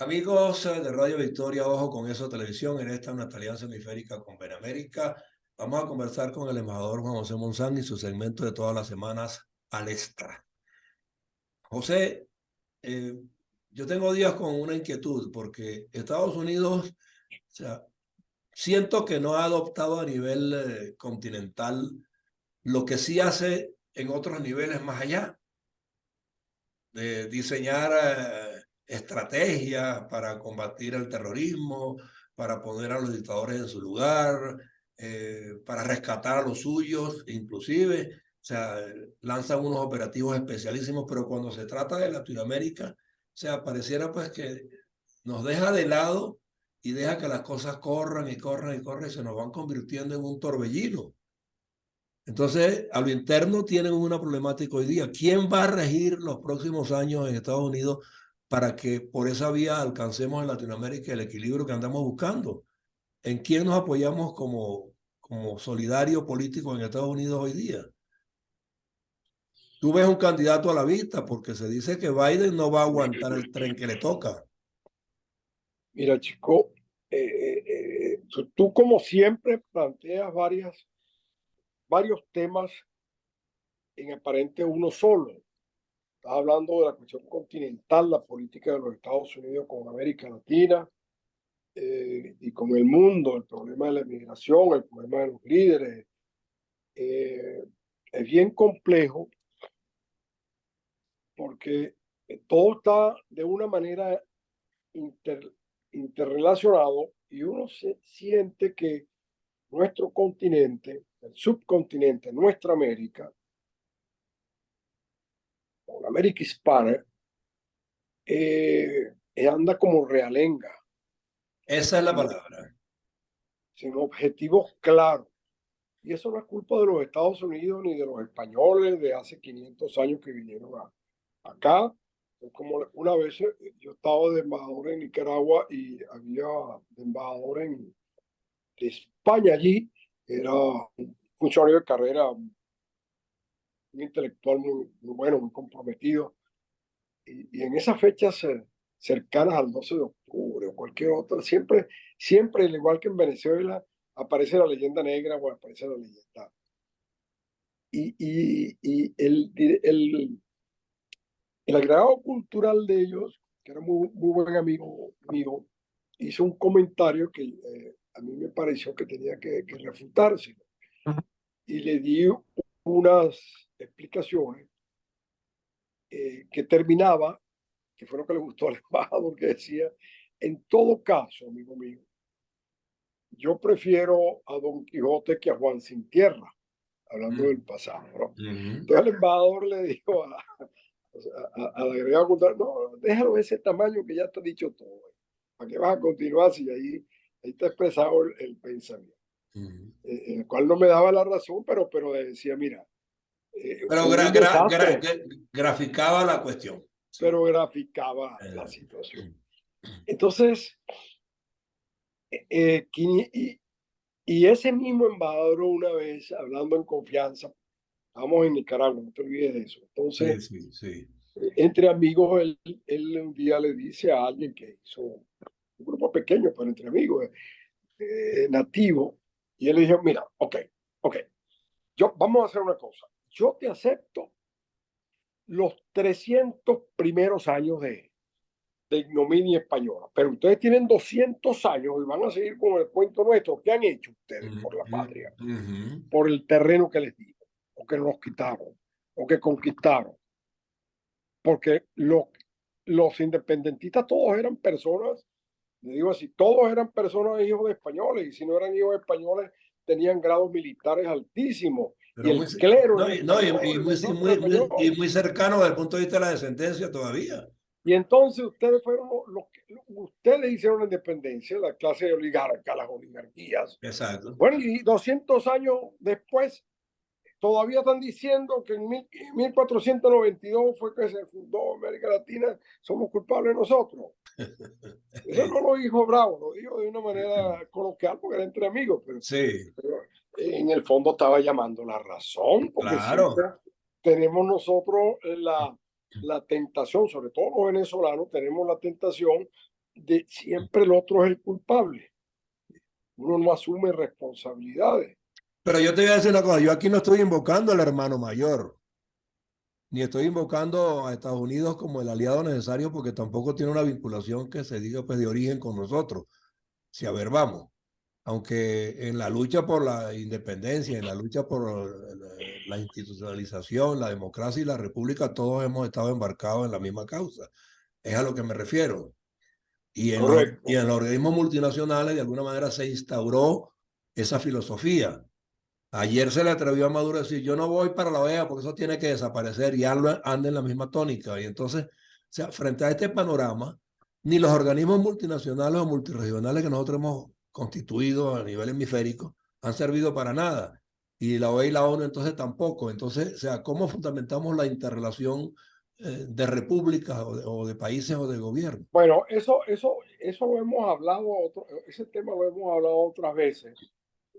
Amigos de Radio Victoria, ojo con eso, televisión, en esta nuestra alianza hemisférica con Benamérica. Vamos a conversar con el embajador Juan José Monzán y su segmento de todas las semanas al extra. José, eh, yo tengo días con una inquietud porque Estados Unidos, o sea, siento que no ha adoptado a nivel continental lo que sí hace en otros niveles más allá, de diseñar estrategias para combatir el terrorismo, para poner a los dictadores en su lugar, para rescatar a los suyos, inclusive. O sea, lanzan unos operativos especialísimos, pero cuando se trata de Latinoamérica, o sea, pareciera pues que nos deja de lado y deja que las cosas corran y corran y corran y se nos van convirtiendo en un torbellino. Entonces, a lo interno tienen una problemática hoy día. ¿Quién va a regir los próximos años en Estados Unidos para que por esa vía alcancemos en Latinoamérica el equilibrio que andamos buscando? ¿En quién nos apoyamos como solidario político en Estados Unidos hoy día? Tú ves un candidato a la vista porque se dice que Biden no va a aguantar el tren que le toca. Mira, chico, tú como siempre planteas varios temas en aparente uno solo. Estás hablando de la cuestión continental, la política de los Estados Unidos con América Latina y con el mundo, el problema de la inmigración, el problema de los líderes. Eh, es bien complejo porque todo está de una manera inter- interrelacionado y uno se siente que nuestro continente, el subcontinente, nuestra América, o la América hispana, anda como realenga, Esa es la sin, palabra. sin objetivos claros. Y eso no es culpa de los Estados Unidos ni de los españoles de hace 500 años que vinieron acá. Como una vez yo estaba de embajador en Nicaragua y había de embajador de España allí, era un funcionario de carrera, un intelectual muy bueno, muy comprometido. Y en esas fechas cercanas al 12 de octubre o cualquier otra, siempre, al igual que en Venezuela, aparece la leyenda negra o aparece la leyenda. Y el agregado cultural de ellos, que era muy buen amigo mío, hizo un comentario que a mí me pareció que tenía que refutarse. Y le di unas explicaciones que terminaba, que fue lo que le gustó al embajador, que decía, en todo caso, amigo mío, yo prefiero a Don Quijote que a Juan sin tierra, hablando del pasado, ¿no? Uh -huh. Entonces el embajador le dijo al agregado cultural, no, déjalo ese tamaño que ya te he dicho todo. ¿Para qué vas a continuar si ahí te ha expresado el pensamiento? Uh -huh. El cual no me daba la razón, pero decía, mira, Pero hubo un desastre, graficaba la cuestión. Sí. pero graficaba la Uh situación. -huh. Entonces, y ese mismo embajador una vez, hablando en confianza, estamos en Nicaragua, no te olvides de eso. Sí, Entonces, sí, sí. entre amigos, él un día le dice a alguien que hizo un grupo pequeño, pero entre amigos, nativo, y él le dijo, mira, ok, vamos a hacer una cosa. Yo te acepto los 300 primeros años de ignominia española, pero ustedes tienen 200 años y van a seguir con el cuento nuestro. ¿Qué han hecho ustedes por la patria? Por el terreno que les dimos, o que nos quitaron, o que conquistaron. Porque los independentistas todos eran personas, le digo así, todos eran personas hijos de españoles, y si no eran hijos de españoles, tenían grados militares altísimos, y Pero muy, el clero no, era no, español, el ejército español. y muy cercano desde el punto de vista de la descendencia todavía. Y entonces ustedes fueron ustedes hicieron la independencia, la clase oligarca, las oligarquías. Exacto. Bueno, y 200 años después, todavía están diciendo que en 1492 fue que se fundó América Latina, somos culpables nosotros. Eso no lo dijo Bravo, lo dijo de una manera coloquial porque era entre amigos, Sí, pero en el fondo estaba llamando la razón, porque siempre claro. tenemos nosotros la tentación, sobre todo los venezolanos, tenemos la tentación siempre el otro es el culpable. Uno no asume responsabilidades. Pero yo te voy a decir una cosa, yo aquí no estoy invocando al hermano mayor, ni estoy invocando a Estados Unidos como el aliado necesario porque tampoco tiene una vinculación que se diga pues de origen con nosotros. Si a ver, vamos, aunque en la lucha por la independencia, en la lucha por la institucionalización, la democracia y la república, todos hemos estado embarcados en la misma causa. Es a lo que me refiero. Y Correcto. en los organismos multinacionales de alguna manera se instauró esa filosofía. Ayer se le atrevió a Maduro a decir, yo no voy para la OEA porque eso tiene que desaparecer y anda en la misma tónica. Y entonces, o sea, frente a este panorama, ni los organismos multinacionales o multiregionales que nosotros hemos constituido a nivel hemisférico han servido para nada. Y la OEA y la ONU entonces tampoco. Entonces, o sea, ¿cómo fundamentamos la interrelación de repúblicas o de países o de gobiernos? Bueno, eso lo hemos hablado, ese tema lo hemos hablado otras veces,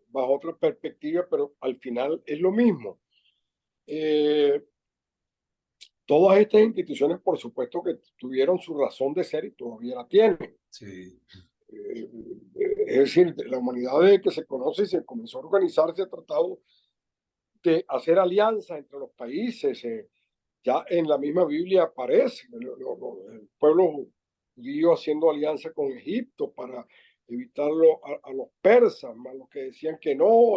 bajo otra perspectiva, pero al final es lo mismo. Eh, Todas estas instituciones, por supuesto, que tuvieron su razón de ser y todavía la tienen. Sí. Eh, es decir, la humanidad desde que se conoce y se comenzó a organizar, se ha tratado de hacer alianzas entre los países. Ya en la misma Biblia aparece el pueblo judío haciendo alianza con Egipto para evitarlo a los persas, más los que decían que no.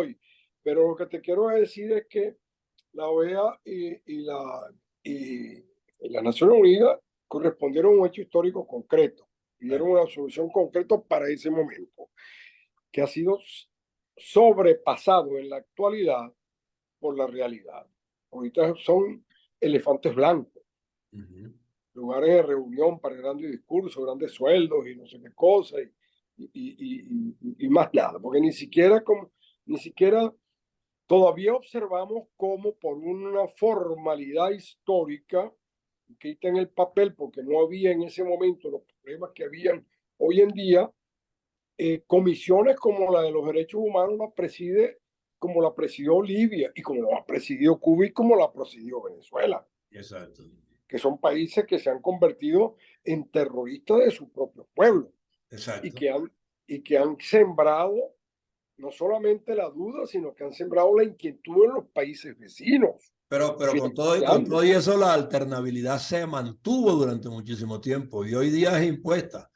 Pero lo que te quiero decir es que la OEA y la Naciones Unidas correspondieron a un hecho histórico concreto y dieron una solución concreta para ese momento, que ha sido sobrepasado en la actualidad por la realidad. Ahorita son elefantes blancos, lugares de reunión para grandes discursos, grandes sueldos y no sé qué cosa, y más nada, porque ni siquiera todavía observamos cómo por una formalidad histórica que está en el papel, porque no había en ese momento los problemas que habían hoy en día, comisiones como la de los derechos humanos la preside como la presidió Libia y como la presidió Cuba y como la presidió Venezuela, Exacto. que son países que se han convertido en terroristas de su propio pueblo y Exacto. que han sembrado no solamente la duda, sino que han sembrado la inquietud en los países vecinos, Pero con financiando. todo y eso, la alternabilidad se mantuvo durante muchísimo tiempo y hoy día es impuesta.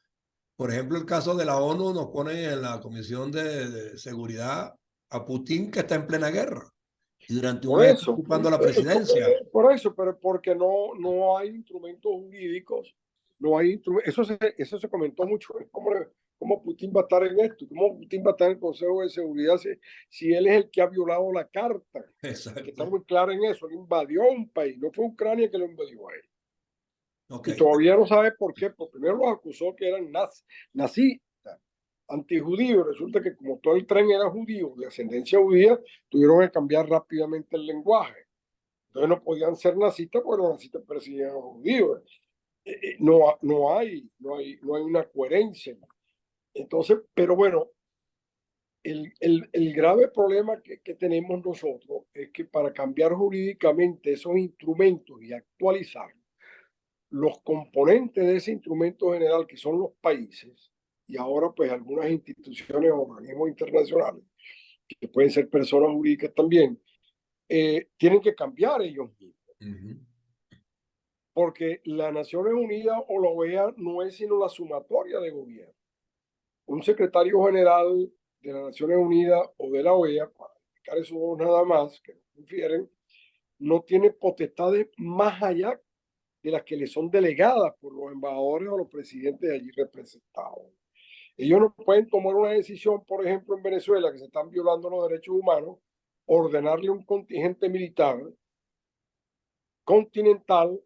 Por ejemplo, el caso de la ONU nos pone en la Comisión de Seguridad a Putin, que está en plena guerra y durante un Por mes está eso, ocupando la presidencia. por eso, pero porque no hay instrumentos jurídicos, no hay eso se comentó mucho, cómo Putin va a estar en esto, cómo Putin va a estar en el Consejo de Seguridad si él es el que ha violado la carta, que está Exacto. muy claro en eso, él invadió un país, no fue Ucrania que lo invadió a él. Ok. Y todavía no sabe por qué, porque primero los acusó que eran nazistas, antijudíos. Resulta que como todo el tren era judío, de ascendencia judía, tuvieron que cambiar rápidamente el lenguaje. Entonces no podían ser nazistas porque los nazistas perseguían a los judíos. No hay una coherencia. Entonces, pero bueno, el grave problema que tenemos nosotros es que para cambiar jurídicamente esos instrumentos y actualizarlos, los componentes de ese instrumento general, que son los países, y ahora pues algunas instituciones o organismos internacionales, que pueden ser personas jurídicas también, tienen que cambiar ellos mismos, porque las Naciones Unidas o la OEA no es sino la sumatoria de gobierno. Un secretario general de las Naciones Unidas o de la OEA, para explicar eso nada más, que confieren, no tiene potestades más allá de las que le son delegadas por los embajadores o los presidentes allí representados. Ellos no pueden tomar una decisión, por ejemplo, en Venezuela, que se están violando los derechos humanos, ordenarle un contingente militar continental,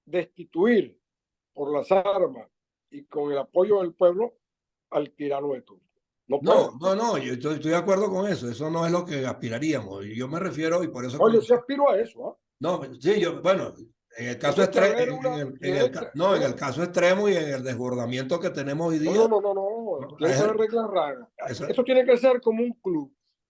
destituir por las armas y con el apoyo del pueblo al tirano de turno. No No, pueden. no, no, yo estoy de acuerdo con eso. Eso no es lo que aspiraríamos. Y yo me refiero, y por eso No, yo como sí aspiro a eso. ¿Eh? no, sí, yo, bueno, en el caso Tiene que haber no, en el caso extremo y en el desbordamiento que tenemos hoy día, no, no, tiene que haber reglas raras. eso, Eso tiene que ser como un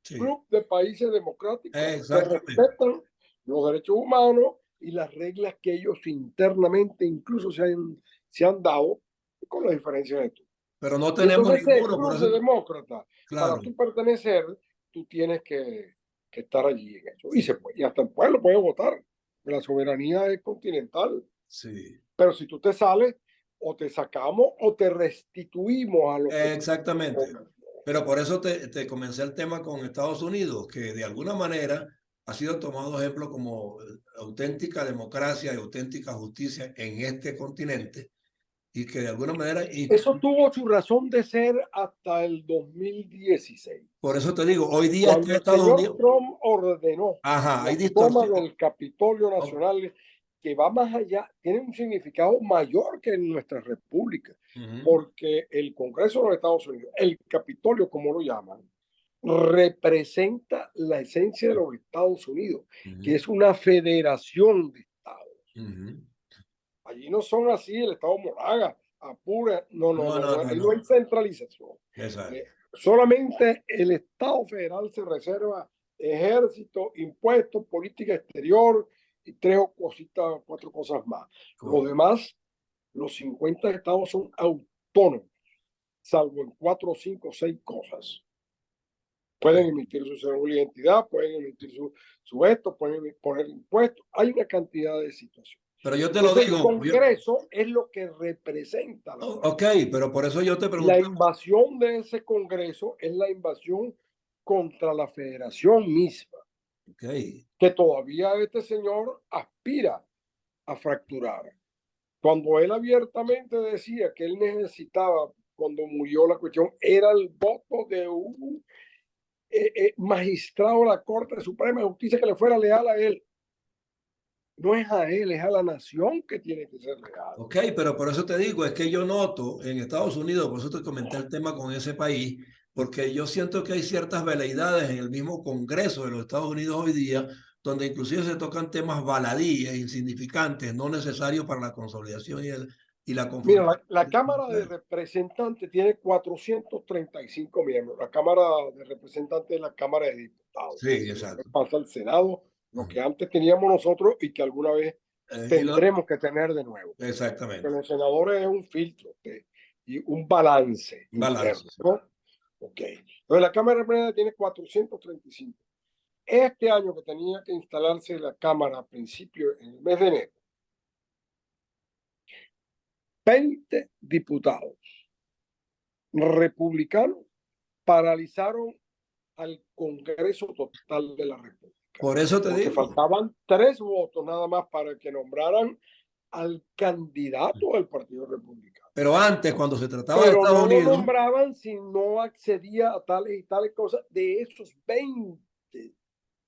sí, club de países democráticos que exactamente, respetan los derechos humanos y las reglas que ellos internamente incluso se han dado con las diferencias de tú. Pero no Y tenemos entonces ese ninguno, por club de eso, demócratas, para claro, tú pertenecer, tú tienes que estar allí en eso. Y hasta el pueblo puede votar. La soberanía es continental. sí. Pero si tú te sales, o te sacamos o te restituimos a lo que... Exactamente. Pero por eso te comencé el tema con Estados Unidos, que de alguna manera ha sido tomado ejemplo como auténtica democracia y auténtica justicia en este continente y que de alguna manera, y Eso tuvo su razón de ser hasta el 2016, por eso te digo, hoy día está cuando el Estados señor Unidos, Trump ordenó ajá, hay la toma distorsión. del Capitolio Oh, Nacional, que va más allá, tiene un significado mayor que en nuestra república, uh-huh, porque el Congreso de los Estados Unidos, el Capitolio como lo llaman, representa la esencia de los Estados Unidos, que uh-huh, es una federación de estados. uh-huh. Allí no son así el Estado Moraga, Apure, no, no, No, no, no, no, no, ahí no hay no. centralización. Exacto. Solamente el Estado federal se reserva ejército, impuestos, política exterior y tres o cositas, cuatro cosas más. Los Correcto. demás, los 50 estados son autónomos, salvo en cuatro, cinco, seis cosas. Pueden emitir su cédula de identidad, pueden emitir su esto, pueden poner impuestos. Hay una cantidad de situaciones. Pero yo te lo Entonces, el digo, Congreso es lo que representa la ok, federación. pero por eso yo te Y la pregunté, invasión de ese Congreso es la invasión contra la federación misma, ok, que todavía este señor aspira a fracturar. Cuando él abiertamente decía que él necesitaba, cuando murió la cuestión, era el voto de un magistrado de la Corte Suprema de Justicia que le fuera leal a él. No es a él, es a la nación que tiene que ser leal. ok, pero por eso te digo, es que yo noto en Estados Unidos, por eso te comenté el tema con ese país, porque yo siento que hay ciertas veleidades en el mismo Congreso de los Estados Unidos hoy día, donde inclusive se tocan temas baladíes, insignificantes, no necesarios para la consolidación y la Mira, conformación. la Cámara de Representantes tiene 435 miembros. La Cámara de Representantes es la Cámara de Diputados. Sí, Y después exacto. pasa al Senado, lo que antes teníamos nosotros y que alguna vez Y lo, tendremos que tener de nuevo. Que exactamente. los senadores es un filtro y un balance Balance. interno, ¿no? Ok. Entonces la Cámara de Representantes tiene 435. Este año que tenía que instalarse la Cámara a principio, en el mes de enero, 20 diputados republicanos paralizaron al Congreso Total de la República, Por eso te porque digo. faltaban 3 votos nada más para que nombraran al candidato del Partido Republicano. Pero antes, cuando se trataba de Pero Estados no lo Unidos, nombraban si no accedía a tales y tales cosas de esos 20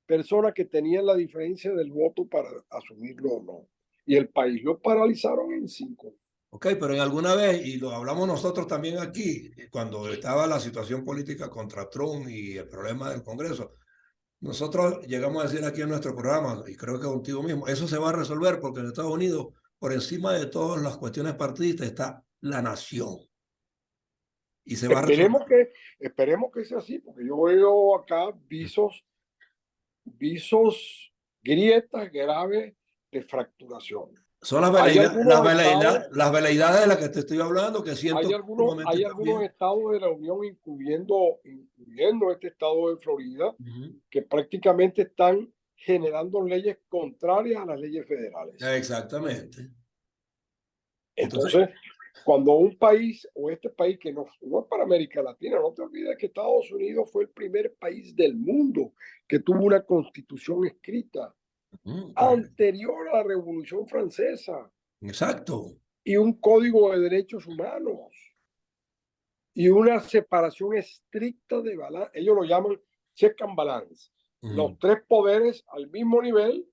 personas que tenían la diferencia del voto para asumirlo o no. Y el país lo paralizaron en 5. ok, pero en alguna vez, y lo hablamos nosotros también aquí, cuando estaba la situación política contra Trump y el problema del Congreso, nosotros llegamos a decir aquí en nuestro programa, y creo que contigo mismo, eso se va a resolver porque en Estados Unidos, por encima de todas las cuestiones partidistas, está la nación. Y se va a resolver. Esperemos que sea así, porque yo veo acá visos, grietas graves de fracturación. Son Hay algunos estados, las veleidades de las que te estoy hablando que siento sumamente hay algunos también. estados de la Unión, incluyendo este estado de Florida, Uh-huh. que prácticamente están generando leyes contrarias a las leyes federales. Exactamente. Entonces, Entonces, cuando un país o este país que no es para América Latina, no te olvides que Estados Unidos fue el primer país del mundo que tuvo una constitución escrita correcto. anterior a la Revolución Francesa Exacto. y un código de derechos humanos y una separación estricta de balance. Ellos lo llaman check and balance. Uh-huh. Los tres poderes al mismo nivel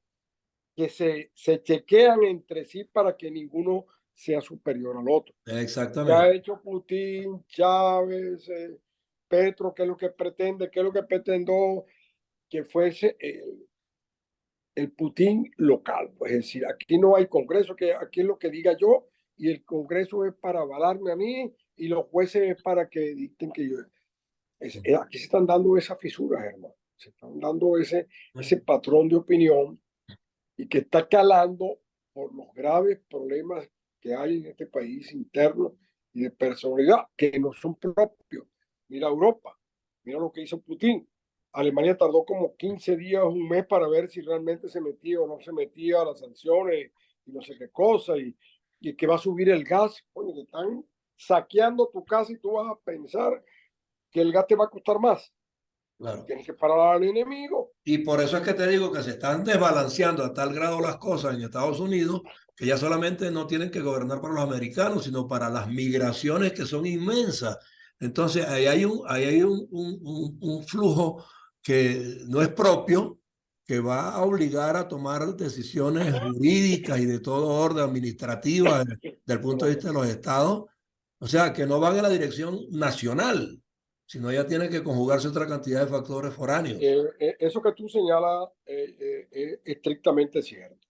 que se chequean entre sí para que ninguno sea superior al otro. Que ha Exactamente. hecho Putin, Chávez, Petro, qué es lo que pretende, qué es lo que pretendió que fuese el Putin local. Pues, es decir, aquí no hay Congreso, que aquí es lo que diga yo, y el Congreso es para avalarme a mí, y los jueces es para que dicten que yo. Aquí se están dando esas fisuras, hermano. Se están dando ese patrón de opinión y que está calando por los graves problemas que hay en este país interno y de personalidad que no son propios. Mira Europa, mira lo que hizo Putin. Alemania tardó como 15 días, un mes para ver si realmente se metía o no se metía a las sanciones y no sé qué cosa, y que va a subir el gas. Oye, te están saqueando tu casa y tú vas a pensar que el gas te va a costar más. Claro. Tienes que parar al enemigo. Y por eso es que te digo que se están desbalanceando a tal grado las cosas en Estados Unidos que ya solamente no tienen que gobernar para los americanos, sino para las migraciones que son inmensas. Entonces, ahí hay un flujo que no es propio, que va a obligar a tomar decisiones jurídicas y de todo orden administrativa del punto de Bueno, vista de los estados, o sea, que no van en la dirección nacional, sino ya tiene que conjugarse otra cantidad de factores foráneos. eso que tú señalas es estrictamente cierto,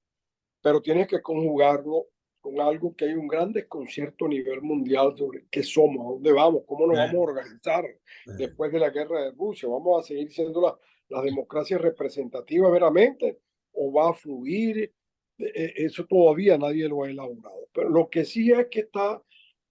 pero tienes que conjugarlo con algo que hay un gran desconcierto a nivel mundial sobre qué somos, a dónde vamos, cómo nos vamos a organizar Eh, después de la guerra de Rusia. ¿Vamos a seguir siendo la democracia representativa meramente o va a fluir? Eso todavía nadie lo ha elaborado. Pero lo que sí es que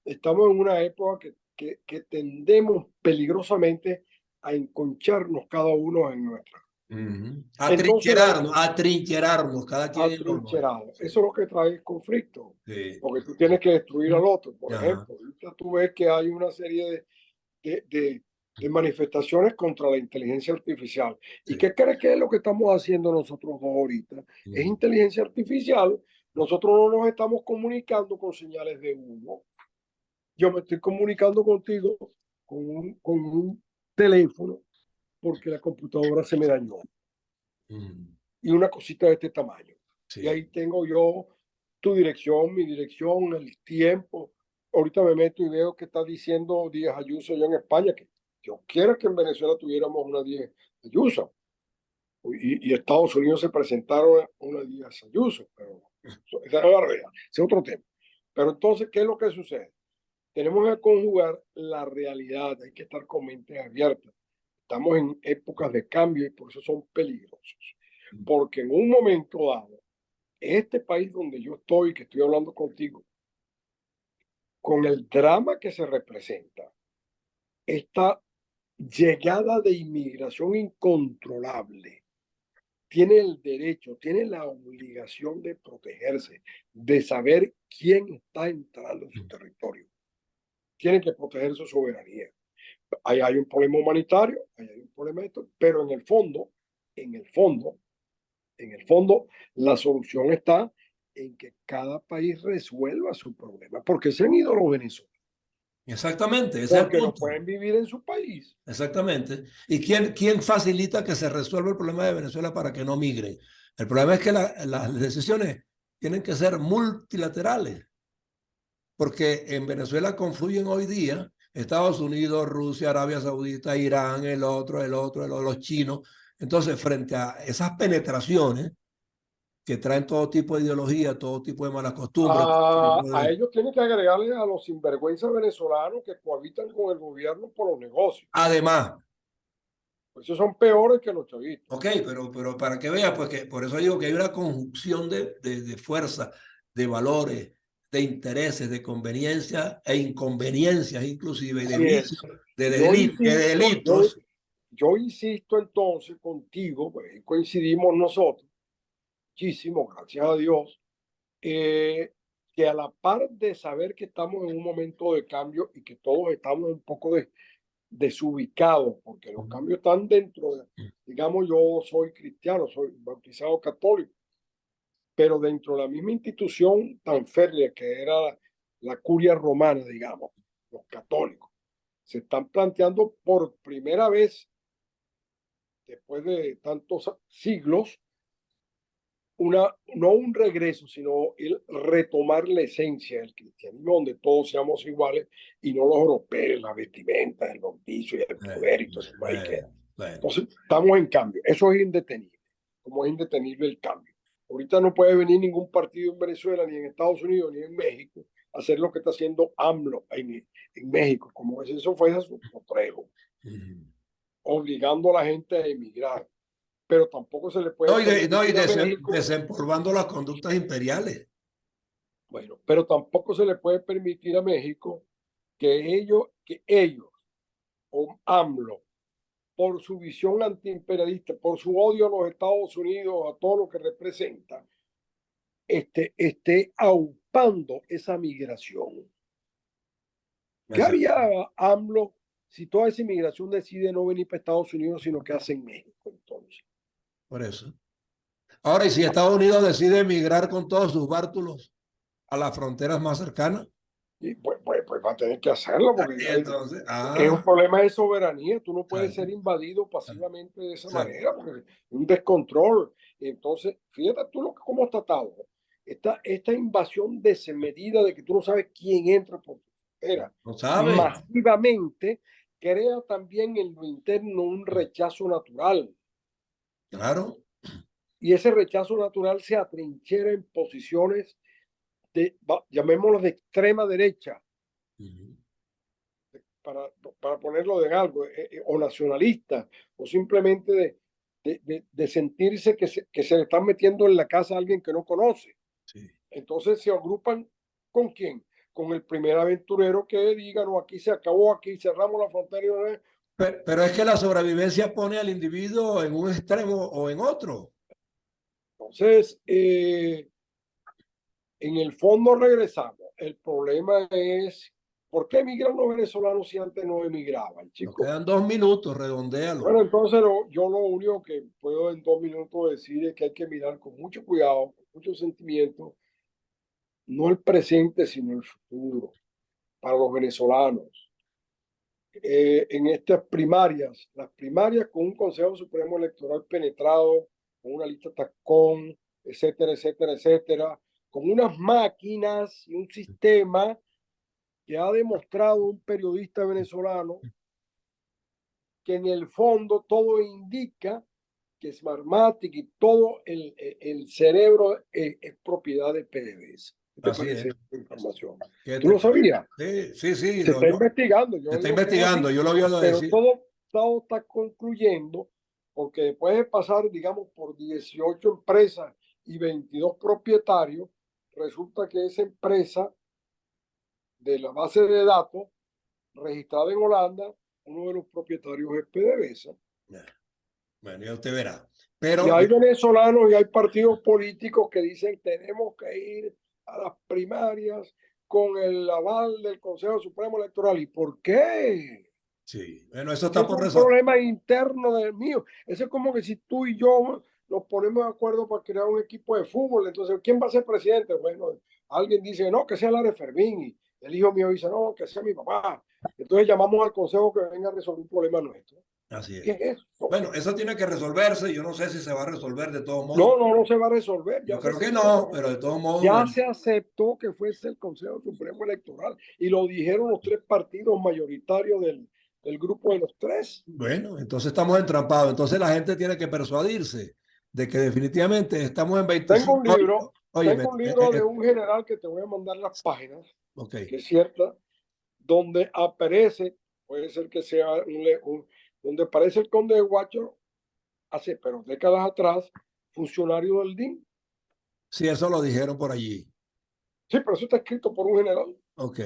estamos en una época que tendemos peligrosamente a enconcharnos cada uno en nuestra. Entonces, atrincherarnos, cada quien en lo nuestro. atrincherado. Sí, Eso es lo que trae el conflicto, sí. porque tú tienes que destruir al otro. Por Ajá, ejemplo, ahorita tú ves que hay una serie de, de, de manifestaciones contra la inteligencia artificial. ¿Y sí. qué crees que es lo que estamos haciendo nosotros dos ahorita? Es Mm, inteligencia artificial. Nosotros no nos estamos comunicando con señales de humo. Yo me estoy comunicando contigo con un teléfono porque la computadora se me dañó mm, y una cosita de este tamaño. Y sí. ahí tengo yo tu dirección, mi dirección, el tiempo. Ahorita me meto y veo que está diciendo Díaz Ayuso allá en España, que yo quiero que en Venezuela tuviéramos una Díaz Ayuso. Y Estados Unidos se presentaron una Díaz Ayuso, pero esa es la realidad, ese es otro tema. Pero entonces, ¿qué es lo que sucede? Tenemos que conjugar la realidad, hay que estar con mente abierta. Estamos en épocas de cambio y por eso son peligrosos. Porque en un momento dado, este país donde yo estoy, que estoy hablando contigo, con el drama que se representa, esta llegada de inmigración incontrolable, tiene el derecho, tiene la obligación de protegerse, de saber quién está entrando en su territorio. Tiene que proteger su soberanía. Ahí hay un problema humanitario, ahí hay un problema de esto, pero en el fondo, en el fondo, la solución está en que cada país resuelva su problema, porque se han ido los venezolanos, Exactamente, ese es el porque no punto. pueden vivir en su país. Exactamente. ¿Y quién facilita que se resuelva el problema de Venezuela para que no migren? El problema es que las decisiones tienen que ser multilaterales, porque en Venezuela confluyen hoy día Estados Unidos, Rusia, Arabia Saudita, Irán, los chinos. Entonces, frente a esas penetraciones que traen todo tipo de ideología, todo tipo de malas costumbres, A ellos tienen que agregarle a los sinvergüenzas venezolanos que cohabitan con el gobierno por los negocios. además, Pues esos son peores que los chavistas. ok, pero para que veas, pues que por eso digo que hay una conjunción de fuerza, de valores, de intereses, de conveniencias e inconveniencias inclusive, y de Así vicios, es. de delitos. Yo insisto entonces contigo, pues coincidimos nosotros, muchísimo, gracias a Dios, eh, que a la par de saber que estamos en un momento de cambio y que todos estamos un poco desubicados, porque los cambios están dentro de, digamos, yo soy cristiano, soy bautizado católico, pero dentro de la misma institución tan férrea que era la curia romana, digamos, los católicos, se están planteando por primera vez, después de tantos siglos, no un regreso, sino el retomar la esencia del cristianismo, donde todos seamos iguales y no los europeos, la vestimenta, el bautizo y el poder y todo eso. Bueno, Entonces, estamos en cambio. Eso es indetenible, como es indetenible el cambio. Ahorita no puede venir ningún partido en Venezuela, ni en Estados Unidos, ni en México, a hacer lo que está haciendo AMLO en México, como es eso fue a su potrero, obligando a la gente a emigrar. Pero tampoco se le puede no, no, y permitir a México, desempolvando las conductas imperiales. bueno, pero tampoco se le puede permitir a México que ellos o AMLO, por su visión antiimperialista, por su odio a los Estados Unidos, a todo lo que representa, esté aupando esa migración. ¿Qué haría AMLO si toda esa inmigración decide no venir para Estados Unidos, sino que hace en México entonces? Por eso. Ahora, ¿y si Estados Unidos decide emigrar con todos sus bártulos a las fronteras más cercanas? Y pues va a tener que hacerlo porque Y entonces, es un problema de soberanía. Tú no puedes exacto, ser invadido pasivamente de esa exacto. manera porque es un descontrol. Entonces, fíjate tú cómo está atado. Esta invasión desmedida de que tú no sabes quién entra por tu frontera No sabe, masivamente crea también en lo interno un rechazo natural. claro. Y ese rechazo natural se atrinchera en posiciones llamémoslo de extrema derecha, para ponerlo de algo, o nacionalista, o simplemente de sentirse que se le están metiendo en la casa a alguien que no conoce. Sí. Entonces se agrupan ¿con quién? Con el primer aventurero que diga, no, aquí se acabó, aquí cerramos la frontera. Pero es que la sobrevivencia pone al individuo en un extremo o en otro. Entonces, en el fondo regresamos. El problema es, ¿por qué emigran los venezolanos si antes no emigraban, Nos chicos? quedan 2 minutos, redondéalo. Bueno, entonces yo lo único que puedo en 2 minutos decir es que hay que mirar con mucho cuidado, con mucho sentimiento, no el presente, sino el futuro para los venezolanos. En estas primarias, las primarias con un Consejo Supremo Electoral penetrado, con una lista tacón, etcétera, etcétera, etcétera, con unas máquinas y un sistema que ha demostrado un periodista venezolano que en el fondo todo indica que Smartmatic y todo el cerebro es propiedad de PDVSA. ¿Qué te Así parece es. esta información? ¿Qué ¿Tú te lo parece? sabías? Sí, sí, sí. Se está investigando, yo Se está lo tengo aquí, investigando, yo lo había de pero decir. todo está concluyendo porque después de pasar, digamos, por 18 empresas y 22 propietarios, resulta que esa empresa de la base de datos registrada en Holanda, uno de los propietarios es PDVSA. Bueno, ya usted verá. Y Pero hay venezolanos y hay partidos políticos que dicen tenemos que ir a las primarias con el aval del Consejo Supremo Electoral. ¿Y por qué? sí, bueno, eso Ese está es por un resolver. problema interno del mío. Eso es como que si tú y yo nos ponemos de acuerdo para crear un equipo de fútbol. Entonces, ¿quién va a ser presidente? Bueno, alguien dice, no, que sea Lara Fermín. Y el hijo mío dice, no, que sea mi papá. Entonces llamamos al consejo que venga a resolver un problema nuestro. Así ¿Qué es. es eso? Bueno, eso tiene que resolverse. Yo no sé si se va a resolver de todos modos. No se va a resolver. Yo creo que no, pero de todos modos, Ya bueno. se aceptó que fuese el Consejo Supremo Electoral y lo dijeron los tres partidos mayoritarios del grupo de los tres. Bueno, entonces estamos entrampados. Entonces la gente tiene que persuadirse de que definitivamente estamos en Tengo 25. un libro, Oye, tengo un libro de un general que te voy a mandar las páginas, ok. que es cierta, donde aparece, puede ser que sea donde aparece el conde de Guacho hace, pero décadas atrás, funcionario del DIN. Sí, eso lo dijeron por allí. Sí, pero eso está escrito por un general Ok.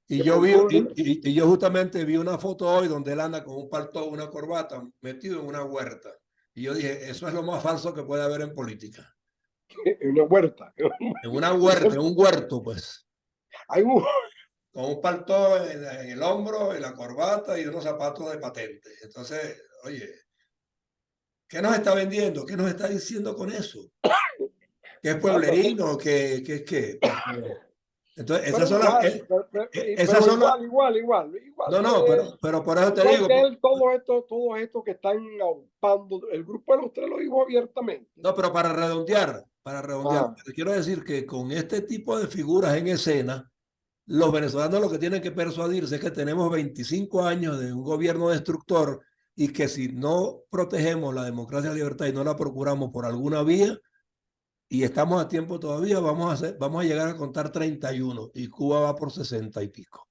Y que yo vi, publicó un libro. y yo justamente vi una foto hoy donde él anda con un palto, una corbata, metido en una huerta. Y yo dije, eso es lo más falso que puede haber en política. En una huerta. En una huerta, en un huerto, pues. Hay un, Con un palto en el hombro, en la corbata y unos zapatos de patente. Entonces, oye, ¿qué nos está vendiendo? ¿Qué nos está diciendo con eso? ¿Qué es pueblerino? ¿Qué es qué? Por favor. Entonces, pero igual, esas pero son las... igual No, no, que pero por eso te igual digo. que él, todo esto que están aupando, el grupo de los tres lo dijo abiertamente. No, pero para redondear, Ah, te quiero decir que con este tipo de figuras en escena, los venezolanos lo que tienen que persuadirse es que tenemos 25 años de un gobierno destructor y que si no protegemos la democracia y la libertad y no la procuramos por alguna vía, y estamos a tiempo todavía, vamos a llegar a contar 31 y Cuba va por 60 y pico.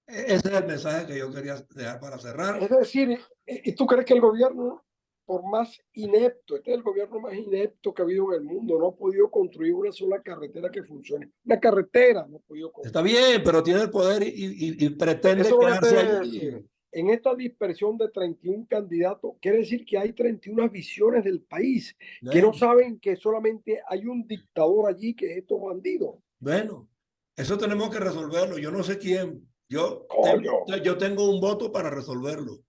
Ese es el mensaje que yo quería dejar para cerrar. es decir, ¿y tú crees que el gobierno por más inepto, este es el gobierno más inepto que ha habido en el mundo, no ha podido construir una sola carretera que funcione. Una carretera no ha podido Está construir. bien, pero tiene el poder y pretende Eso es lo que te quedarse debe allí. decir. En esta dispersión de 31 candidatos, quiere decir que hay 31 visiones del país, que no Bueno, saben que solamente hay un dictador allí, que es estos bandidos. bueno, eso tenemos que resolverlo. Yo no sé quién. Coño, Yo tengo un voto para resolverlo.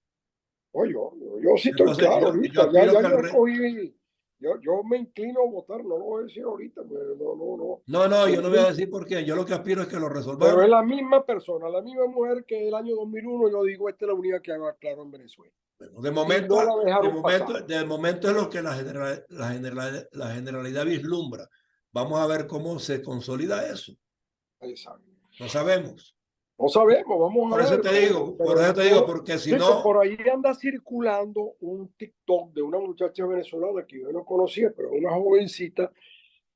oye, yo sí estoy Entonces, claro yo ahorita, aspiro que yo escogí, yo me inclino a votar, no lo voy a decir ahorita, pero no. No, no, yo Por no voy a mí, decir por qué. Yo lo que aspiro es que lo pero resolvamos. es la misma persona, la misma mujer que el año 2001 yo digo, esta es la única que haga claro en Venezuela. Bueno, Y no la dejaron pasar. de momento es lo que la generalidad vislumbra. Vamos a ver cómo se consolida eso. Exacto. No sabemos. No sabemos, vamos a ver, Por eso te digo, porque si chico, no, por ahí anda circulando un TikTok de una muchacha venezolana que yo no conocía, pero una jovencita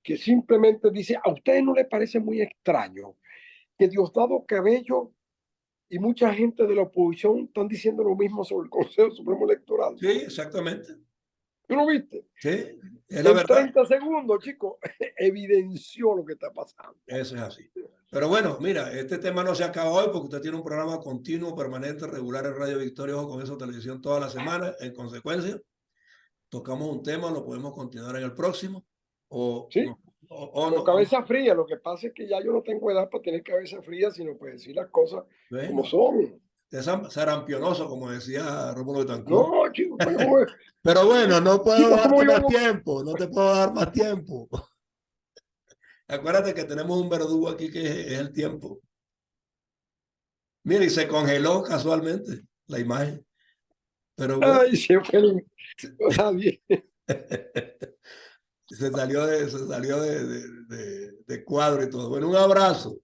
que simplemente dice, ¿a ustedes no les parece muy extraño que Diosdado Cabello y mucha gente de la oposición están diciendo lo mismo sobre el Consejo Supremo Electoral? sí, exactamente. ¿Tú lo viste? Sí, es la En verdad. 30 segundos, chicos, evidenció lo que está pasando. Eso es así. Pero bueno, mira, este tema no se acaba hoy porque usted tiene un programa continuo, permanente, regular en Radio Victoria Ojo con eso televisión toda la semana. En consecuencia, tocamos un tema, lo podemos continuar en el próximo. O, ¿Sí? no, o Con no. cabeza fría, lo que pasa es que ya yo no tengo edad para tener cabeza fría, sino para decir las cosas como Bueno, son. es sarampionoso, como decía Rómulo Betancourt. No, chicos, Pero bueno, no puedo chicos, darte ¿cómo yo más hago? tiempo, no te puedo dar más tiempo. Acuérdate que tenemos un verdugo aquí que es el tiempo. Mira, y se congeló casualmente la imagen. Pero bueno, Ay, se fue nadie. se salió de cuadro y todo. Bueno, un abrazo.